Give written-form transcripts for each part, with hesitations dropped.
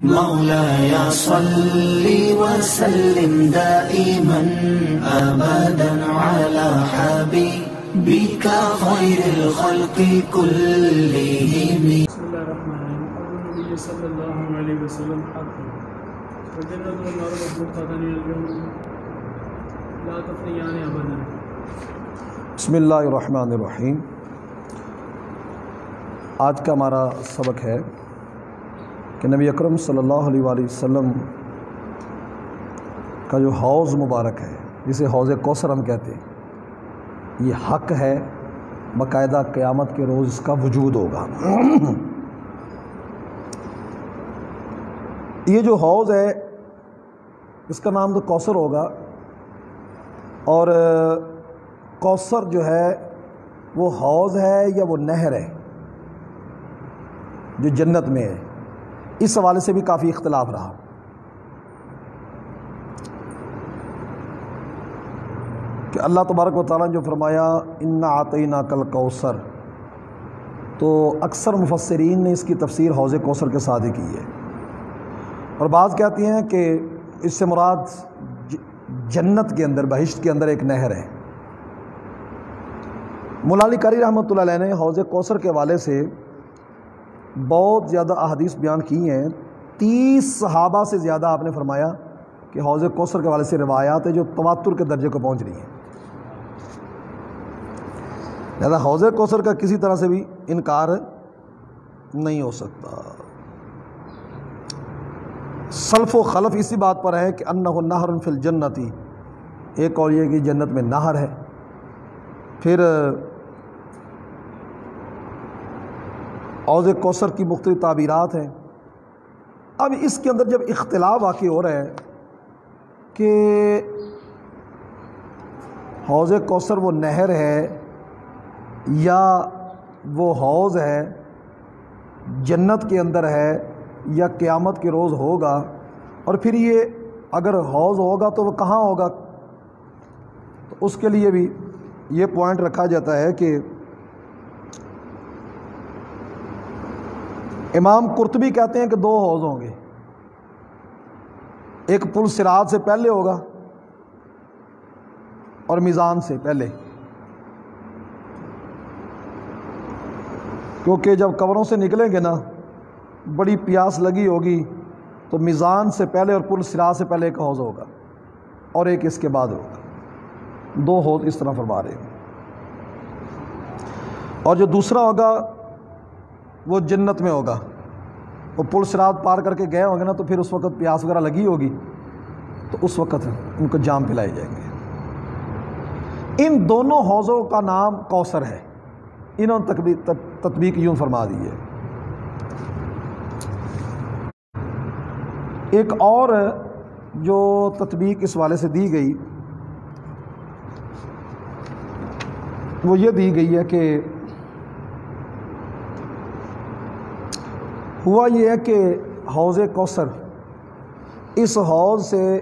مولاي صل وسلم دائما أبدا على حبيبك خير الخلق كلهم. بسم الله الرحمن الرحيم. قول النبي صلى الله عليه وسلم حق وجنة النار مخلوقتان اليوم لا تفنيان أبدا. بسم اللہ الرحمن الرحیم. آج کا ہمارا سبق ہے کہ نبی اکرم صلی اللہ علیہ وآلہ وسلم کا جو حوض مبارک ہے، جسے حوض کوثر ہم کہتے ہیں، یہ حق ہے. باقاعدہ قیامت کے روز اس کا وجود ہوگا. یہ جو حوض ہے اس کا نام تو کوثر ہوگا، اور کوثر جو ہے وہ حوض ہے یا وہ نہر ہے جو جنت میں ہے. اس حوالے سے بھی کافی اختلاف رہا. کہ اللہ تبارک و تعالیٰ نے جو فرمایا انا اعطیناک الکوثر، تو اکثر مفسرین نے اس کی تفسیر حوض کوثر کے ساتھ ہی کی ہے، اور بعض کہتے ہیں کہ اس سے مراد جنت کے اندر، بہشت کے اندر ایک نہر ہے. مولا علی قاری رحمۃ اللہ علیہ نے حوض کوثر کے حوالے سے بہت زیادہ احادیث بیان کی ہیں. 30 صحابہ سے زیادہ آپ نے فرمایا کہ حوض کوثر کے حوالے سے روایات ہیں جو تواتر کے درجے کو پہنچ رہی ہیں. لہذا حوض کوثر کا کسی طرح سے بھی انکار نہیں ہو سکتا. سلف و خلف اسی بات پر ہے کہ انہ نہر فی الجنت، ایک اور یہ کہ جنت میں نہر ہے. پھر حوض کوثر کی مختلف تعبیرات ہیں. اب اس کے اندر جب اختلاف واقع ہو رہا ہے کہ حوض کوثر وہ نہر ہے یا وہ حوض ہے، جنت کے اندر ہے یا قیامت کے روز ہوگا، اور پھر یہ اگر حوض ہوگا تو وہ کہاں ہوگا، تو اس کے لیے بھی یہ پوائنٹ رکھا جاتا ہے کہ امام قرطبی کہتے ہیں کہ 2 حوض ہوں گے. ایک پل صراط سے پہلے ہوگا اور میزان سے پہلے، کیونکہ جب قبروں سے نکلیں گے نا بڑی پیاس لگی ہوگی، تو میزان سے پہلے اور پل صراط سے پہلے ایک حوض ہوگا اور ایک اس کے بعد ہوگا. 2 حوض اس طرح فرما رہے ہیں. اور جو دوسرا ہوگا وہ جنت میں ہوگا. وہ پل صراط پار کر کے گئے ہوں گے نا، تو پھر اس وقت پیاس وغیرہ لگی ہوگی، تو اس وقت ان کو جام پلائے جائیں گے. ان دونوں حوضوں کا نام کوثر ہے. انہوں نے تطبیق یوں فرما دی ہے. ایک اور جو تطبیق اس والے سے دی گئی وہ یہ دی گئی ہے کہ ہوا یہ ہے کہ حوض کوثر، اس حوض سے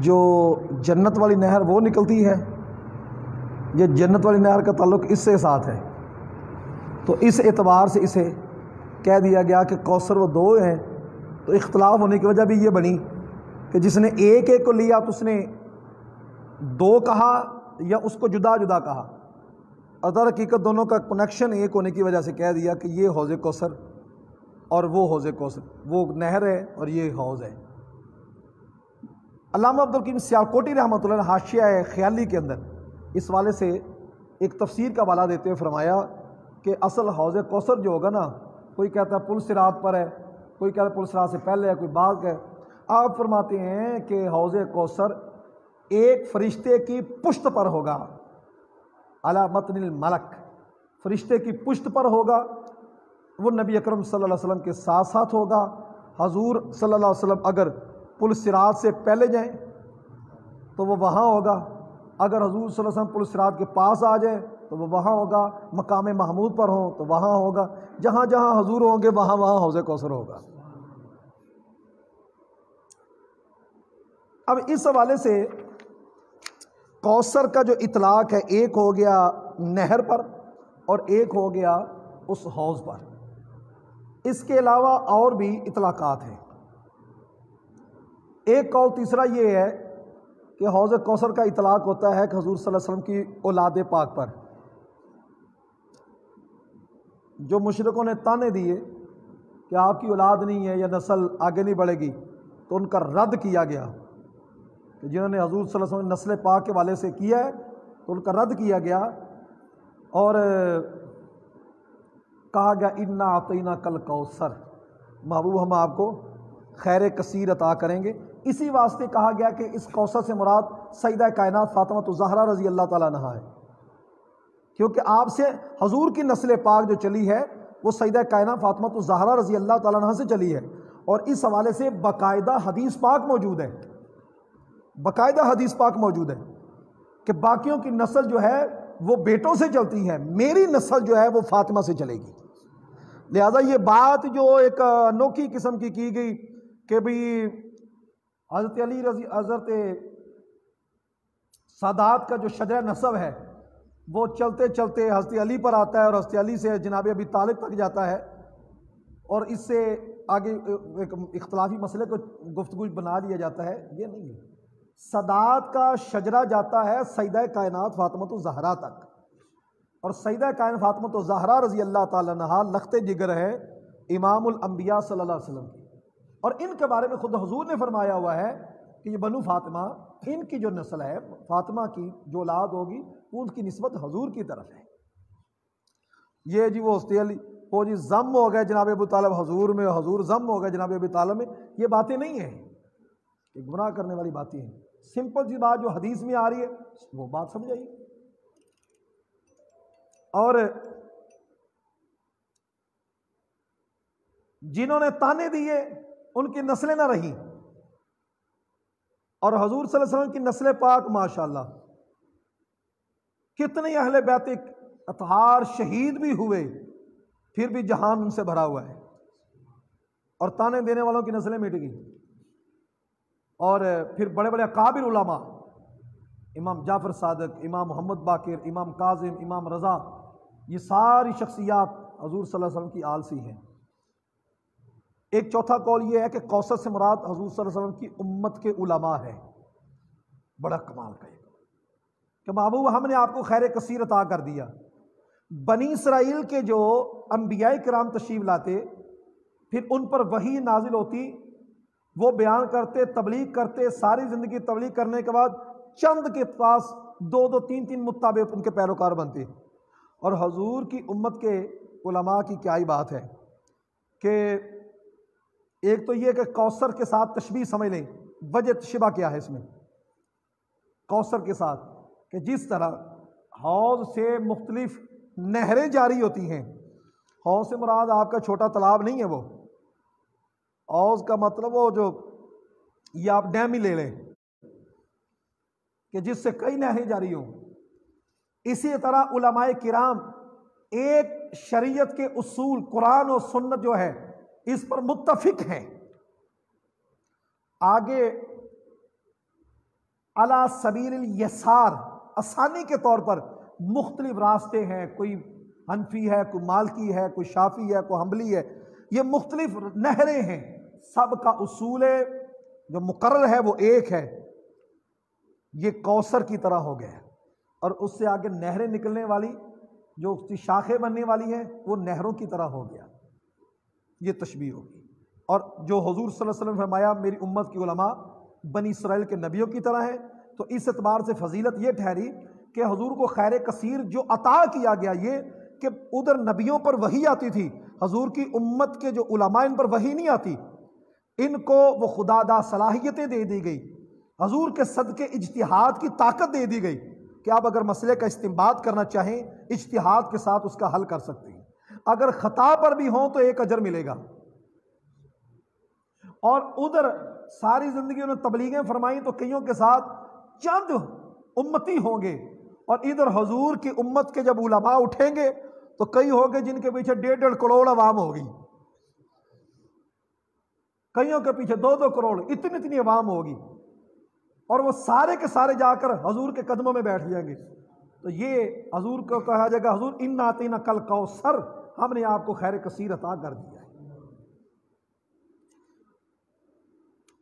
جو جنت والی نہر وہ نکلتی ہے، یہ جنت والی نہر کا تعلق اس سے ساتھ ہے. تو اس اعتبار سے اسے کہہ دیا گیا کہ کوثر وہ 2 ہیں. تو اختلاف ہونے کی وجہ بھی یہ بنی کہ جس نے ایک کو لیا تو اس نے 2 کہا یا اس کو جدا جدا کہا، اور در حقیقت دونوں کا کنیکشن ایک ہونے کی وجہ سے کہہ دیا کہ یہ حوض کوثر اور وہ حوض کوثر، وہ نہر ہے اور یہ حوض ہے. علامہ عبدالحکیم سیالکوٹی رحمۃ اللہ نے حاشیہ خیالی کے اندر اس والے سے ایک تفسیر کا حوالہ دیتے ہوئے فرمایا کہ اصل حوض کوثر جو ہوگا نا، کوئی کہتا ہے پل صراط پر ہے، کوئی کہتا ہے پل صراط سے پہلے ہے، کوئی بعد ہے. آپ فرماتے ہیں کہ حوض کوثر ایک فرشتے کی پشت پر ہوگا، علی متن الملک، فرشتے کی پشت پر ہوگا. وہ نبی اکرم صلی اللہ علیہ وسلم کے ساتھ ساتھ ہوگا. حضور صلی اللہ علیہ وسلم اگر پل صراط سے پہلے جائیں تو وہ وہاں ہوگا، اگر حضور صلی اللہ علیہ وسلم پل صراط کے پاس آ جائیں تو وہ وہاں ہوگا، مقام محمود پر ہوں تو وہاں ہوگا. جہاں جہاں حضور ہوں گے وہاں وہاں حوض کوثر ہوگا. اب اس حوالے سے کوثر کا جو اطلاق ہے، ایک ہو گیا نہر پر اور ایک ہو گیا اس حوض پر. اس کے علاوہ اور بھی اطلاقات ہیں۔ ایک قول تیسرا یہ ہے کہ حوض کوثر کا اطلاق ہوتا ہے کہ حضور صلی اللہ علیہ وسلم کی اولاد پاک پر۔ جو مشرکوں نے تانے دیے کہ آپ کی اولاد نہیں ہے یا نسل آگے نہیں بڑھے گی، تو ان کا رد کیا گیا کہ جنہوں نے حضور صلی اللہ علیہ وسلم نسل پاک کے والے سے کیا ہے تو ان کا رد کیا گیا، اور کہا گیا انا اعطیناک الکوثر، محبوب ہم آپ کو خیر کثیر عطا کریں گے۔ اسی واسطے کہا گیا کہ اس کوثر سے مراد سیدہ کائنات فاطمہ الزہرا رضی اللہ تعالیٰ عنہا ہے، کیونکہ آپ سے حضور کی نسل پاک جو چلی ہے وہ سیدہ کائنات فاطمہ الزہرا رضی اللہ تعالیٰ عنہا سے چلی ہے، اور اس حوالے سے باقاعدہ حدیث پاک موجود ہے، باقاعدہ حدیث پاک موجود ہے کہ باقیوں کی نسل جو ہے وہ بیٹوں سے چلتی ہے، میری نسل جو ہے وہ فاطمہ سے چلے گی۔ لہذا یہ بات جو ایک انوکھی قسم کی گئی کہ بھئی حضرت علی حضرت سادات کا جو شجرہ نسب ہے وہ چلتے چلتے حضرت علی پر آتا ہے اور حضرت علی سے جناب ابی طالب تک جاتا ہے، اور اس سے آگے ایک اختلافی مسئلے کو گفتگو بنا لیا جاتا ہے، یہ نہیں ہے۔ سادات کا شجرہ جاتا ہے سیدہ کائنات فاطمہ الزہرا تک، اور سیدہ کائنات فاطمہ الزہرا رضی اللہ تعالیٰ عنہا لخت جگر ہے امام الانبیاء صلی اللہ علیہ وسلم کی، اور ان کے بارے میں خود حضور نے فرمایا ہوا ہے کہ یہ بنو فاطمہ، ان کی جو نسل ہے فاطمہ کی جو اولاد ہوگی وہ ان کی نسبت حضور کی طرف ہے۔ یہ جی وہ ہستی علی وہ جی ضم ہو گئے جناب ابو طالب حضور میں، حضور ضم ہو گئے جناب ابی طالب میں، یہ باتیں نہیں ہیں، یہ گمراہ کرنے والی باتیں ہیں۔ سمپل سی بات جو حدیث میں آ رہی ہے وہ بات سمجھائیے۔ اور جنہوں نے تانے دیے ان کی نسلیں نہ رہیں، اور حضور صلی اللہ علیہ وسلم کی نسل پاک ماشاءاللہ کتنے اہل بیت اطہار شہید بھی ہوئے، پھر بھی جہان ان سے بھرا ہوا ہے، اور تانے دینے والوں کی نسلیں مٹ گئی۔ اور پھر بڑے بڑے اکابر علماء، امام جعفر صادق، امام محمد باقر، امام کاظم، امام رضا، یہ ساری شخصیات حضور صلی اللہ علیہ وسلم کی آل سی ہیں۔ ایک چوتھا قول یہ ہے کہ کوثر سے مراد حضور صلی اللہ علیہ وسلم کی امت کے علماء ہے۔ بڑا کمال کا یہ کہ محبوب ہم نے آپ کو خیر کثیر عطا کر دیا۔ بنی اسرائیل کے جو انبیاء کرام تشریف لاتے، پھر ان پر وحی نازل ہوتی، وہ بیان کرتے، تبلیغ کرتے، ساری زندگی تبلیغ کرنے کے بعد چند کے پاس دو دو تین تین متابع ان کے پیروکار بنتے، اور حضور کی امت کے علماء کی کیا ہی بات ہے کہ ایک تو یہ کہ کوثر کے ساتھ تشبیہ سمجھ لیں، وجہ شبہ کیا ہے اس میں کوثر کے ساتھ، کہ جس طرح حوض سے مختلف نہریں جاری ہوتی ہیں، حوض سے مراد آپ کا چھوٹا تالاب نہیں ہے، وہ حوض کا مطلب وہ جو یہ آپ ڈیم ہی لے لیں کہ جس سے کئی نہریں جاری ہوں۔ اسی طرح علماء کرام ایک شریعت کے اصول قرآن و سنت جو ہے اس پر متفق ہیں۔ آگے علی سبیل الیسار، آسانی کے طور پر مختلف راستے ہیں، کوئی حنفی ہے، کوئی مالکی ہے، کوئی شافعی ہے، کوئی حنبلی ہے، یہ مختلف نہریں ہیں، سب کا اصول جو مقرر ہے وہ ایک ہے، یہ کوثر کی طرح ہو گیا ہے، اور اس سے آگے نہریں نکلنے والی جو اس کی شاخیں بننے والی ہیں وہ نہروں کی طرح ہو گیا، یہ تشبیہ ہوگی۔ اور جو حضور صلی اللہ علیہ وسلم نے فرمایا میری امت کی علماء بنی اسرائیل کے نبیوں کی طرح ہیں، تو اس اعتبار سے فضیلت یہ ٹھہری کہ حضور کو خیر کثیر جو عطا کیا گیا یہ کہ ادھر نبیوں پر وحی آتی تھی، حضور کی امت کے جو علماء ان پر وحی نہیں آتی، ان کو وہ خدا دا صلاحیتیں دے دی گئی، حضور کے صدقے اجتہاد کی طاقت دے دی گئی کہ آپ اگر مسئلے کا استنباط کرنا چاہیں اجتہاد کے ساتھ اس کا حل کر سکتے ہیں، اگر خطا پر بھی ہوں تو ایک اجر ملے گا۔ اور ادھر ساری زندگی انہوں نے تبلیغیں فرمائیں تو کئیوں کے ساتھ چند امتی ہوں گے، اور ادھر حضور کی امت کے جب علماء اٹھیں گے تو کئی ہوں گے جن کے پیچھے 1.5 کروڑ عوام ہوگی، کئیوں کے پیچھے 2 کروڑ، اتنی عوام ہوگی، اور وہ سارے کے سارے جا کر حضور کے قدموں میں بیٹھ جائیں گے۔ تو یہ حضور کو کہا جائے گا حضور انا اعطیناک الکوثر، ہم نے آپ کو خیر کثیر عطا کر دیا ہے۔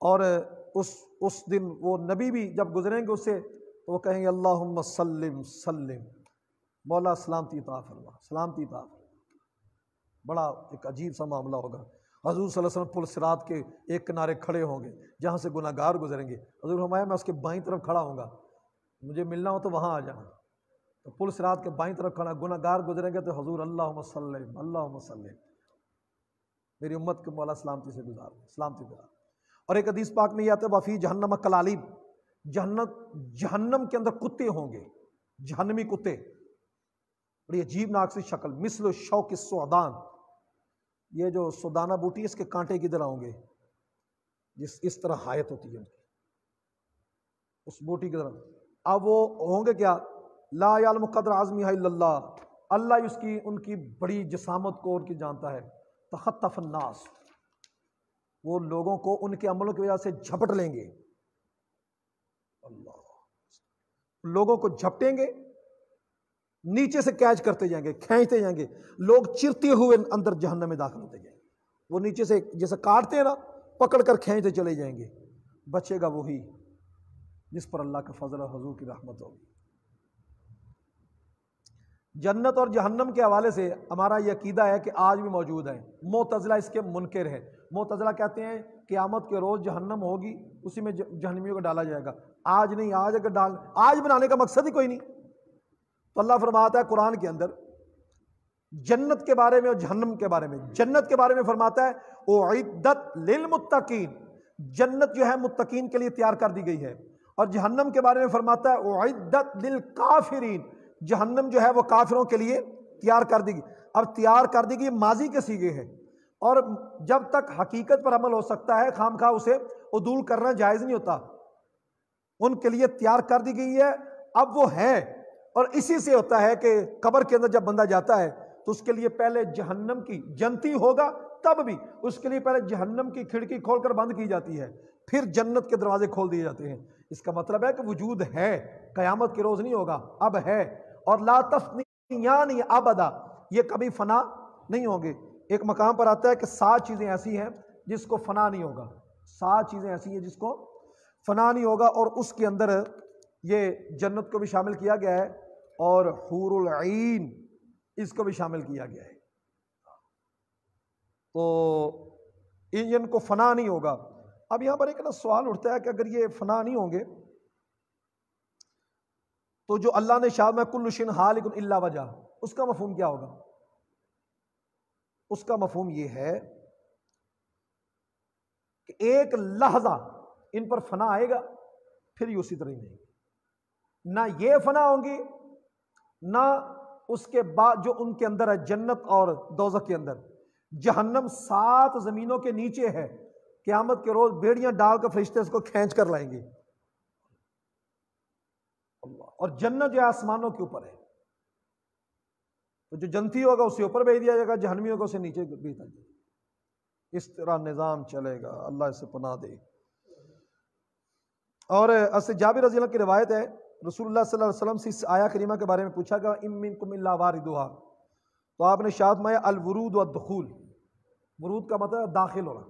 اور اس دن وہ نبی بھی جب گزریں گے اس سے تو وہ کہیں گے اللہم سلم سلم، مولا سلامتی عطا فرما، سلامتی عطا فرما۔ بڑا ایک عجیب سا معاملہ ہوگا۔ حضور صلی اللہ علیہ وسلم پل صراط کے ایک کنارے کھڑے ہوں گے جہاں سے گناہ گار گزریں گے۔ حضور فرمایا میں اس کے بائیں طرف کھڑا ہوں گا، مجھے ملنا ہو تو وہاں آ جانا۔ تو پل صراط کے بائیں طرف کھڑا، گناہ گار گزریں گے تو حضور اللہم سلم اللہم سلم، میری امت کے مولا سلامتی سے گزار، سلامتی گزار۔ اور ایک حدیث پاک میں یہ آتا ہے وفی جہنم کلالیب، جہنم کے اندر کتے ہوں گے، جہنمی کتے، بڑی عجیب ناک سی شکل، مثل شوک السعدان، یہ جو سودانہ بوٹی اس کے کانٹے کی طرح ہوں گے، اس طرح حایت ہوتی ہے ان کی، اس بوٹی کی طرح۔ اب وہ ہوں گے کیا؟ لا یعلم قدر عظمہ الا اللہ، اللہ اس کی ان کی بڑی جسامت کو ان کی جانتا ہے۔ تخطف الناس، وہ لوگوں کو ان کے عملوں کی وجہ سے جھپٹ لیں گے، اللہ لوگوں کو جھپٹیں گے، نیچے سے کیچ کرتے جائیں گے، کھینچتے جائیں گے، لوگ چرتے ہوئے اندر جہنم میں داخل ہوتے جائیں گے۔ وہ نیچے سے جیسے کاٹتے ہیں نا، پکڑ کر کھینچتے چلے جائیں گے، بچے گا وہی جس پر اللہ کا فضل اور حضور کی رحمت ہوگی۔ جنت اور جہنم کے حوالے سے ہمارا یہ عقیدہ ہے کہ آج بھی موجود ہے۔ معتزلہ اس کے منکر ہے۔ معتزلہ کہتے ہیں قیامت کے روز جہنم ہوگی، اسی میں جہنمیوں کو ڈالا جائے گا۔ آج نہیں، آج بنانے کا مقصد ہی کوئی نہیں۔ تو اللہ فرماتا ہے قرآن کے اندر جنت کے بارے میں اور جہنم کے بارے میں۔ جنت کے بارے میں فرماتا ہے اعدت للمتقین، جنت جو ہے متقین کے لیے تیار کر دی گئی ہے۔ اور جہنم کے بارے میں فرماتا ہے اعدت للکافرین، جہنم جو ہے وہ کافروں کے لیے تیار کر دی گئی۔ اب تیار کر دی گئی ماضی کے صیغے ہے، اور جب تک حقیقت پر عمل ہو سکتا ہے خام خواہ اسے عدول کرنا جائز نہیں ہوتا۔ ان کے لیے تیار کر دی گئی ہے، اب وہ ہے۔ اور اسی سے ہوتا ہے کہ قبر کے اندر جب بندہ جاتا ہے تو اس کے لیے پہلے جہنم کی، جنتی ہوگا تب بھی اس کے لیے پہلے جہنم کی کھڑکی کھول کر بند کی جاتی ہے، پھر جنت کے دروازے کھول دیے جاتے ہیں۔ اس کا مطلب ہے کہ وجود ہے، قیامت کے روز نہیں ہوگا، اب ہے۔ اور لا تفنیان ابدا، یہ کبھی فنا نہیں ہوں گے۔ ایک مقام پر آتا ہے کہ 7 چیزیں ایسی ہیں جس کو فنا نہیں ہوگا، 7 چیزیں ایسی ہیں جس کو فنا نہیں ہوگا، اور اس کے اندر یہ جنت کو بھی شامل کیا گیا ہے اور حور العین اس کو بھی شامل کیا گیا ہے۔ تو ان کو فنا نہیں ہوگا۔ اب یہاں پر ایک نا سوال اٹھتا ہے کہ اگر یہ فنا نہیں ہوں گے تو جو اللہ نے شاء میں کل شیء ہالک الا وجہ، اس کا مفہوم کیا ہوگا؟ اس کا مفہوم یہ ہے کہ ایک لحظہ ان پر فنا آئے گا، پھر یہ اسی طرح ہی نہیں، نہ یہ فنا ہوں گی، نہ اس کے بعد جو ان کے اندر ہے جنت اور دوزخ کے اندر۔ جہنم 7 زمینوں کے نیچے ہے، قیامت کے روز بیڑیاں ڈال کر فرشتے اس کو کھینچ کر لائیں گے، اور جنت جو ہے آسمانوں کے اوپر ہے۔ تو جو جنتی ہوگا اسے اوپر بھیج دیا جائے گا، جہنمی ہوگا اسے نیچے بھیج دیا جائے گا۔ اس طرح نظام چلے گا، اللہ اسے پناہ دے۔ اور جابر رضی اللہ کی روایت ہے، رسول اللہ صلی اللہ علیہ وسلم سے اس آیہ کریمہ کے بارے میں پوچھا گیا ام منکم الا واردھا، تو آپ نے ارشاد فرمایا الورود والدخول، ورود کا مطلب ہے داخل ہونا،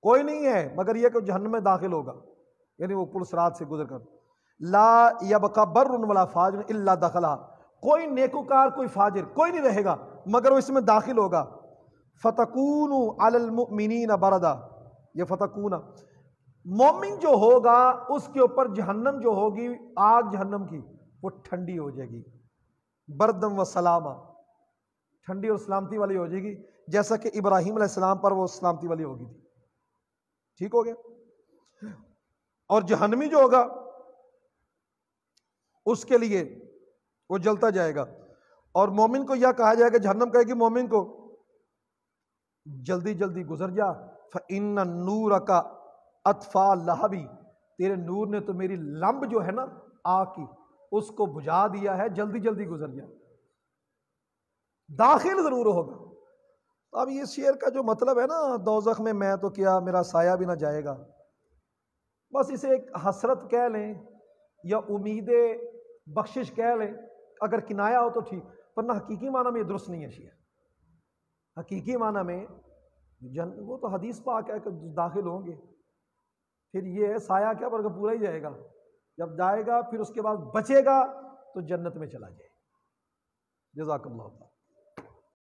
کوئی نہیں ہے مگر یہ کہ جہنم میں داخل ہوگا، یعنی وہ پل صراط سے گزر کر۔ لا یبقى بر ولا فاجر الا دخلھا، کوئی نیکوکار کوئی فاجر کوئی نہیں رہے گا مگر وہ اس میں داخل ہوگا۔ فتکون علی المؤمنین بردا، یہ فتکون مومن جو ہوگا اس کے اوپر جہنم جو ہوگی، آگ جہنم کی، وہ ٹھنڈی ہو جائے گی، بردم و سلاما، ٹھنڈی اور سلامتی والی ہو جائے گی، جیسا کہ ابراہیم علیہ السلام پر وہ سلامتی والی ہوگی تھی۔ ٹھیک ہو گیا۔ اور جہنمی جو ہوگا اس کے لیے وہ جلتا جائے گا، اور مومن کو یہ کہا جائے گا، جہنم کہے گی مومن کو جلدی جلدی گزر جا، فإن نورک اطفا لہبی، تیرے نور نے تو میری لمب جو ہے نا آگ کی اس کو بجھا دیا ہے، جلدی جلدی گزر جا، داخل ضرور ہوگا۔ اب یہ شعر کا جو مطلب ہے نا دوزخ میں میں تو کیا میرا سایہ بھی نہ جائے گا، بس اسے ایک حسرت کہہ لیں یا امید بخشش کہہ لیں، اگر کنایا ہو تو ٹھیک، ورنہ حقیقی معنی میں یہ درست نہیں ہے شعر۔ حقیقی معنی میں وہ تو حدیث پاک ہے کہ داخل ہوں گے. پھر یہ ہے سایہ کیا بلکہ پورا ہی جائے گا. جب جائے گا پھر اس کے بعد بچے گا تو جنت میں چلا جائے. جزاک اللہ تعالی.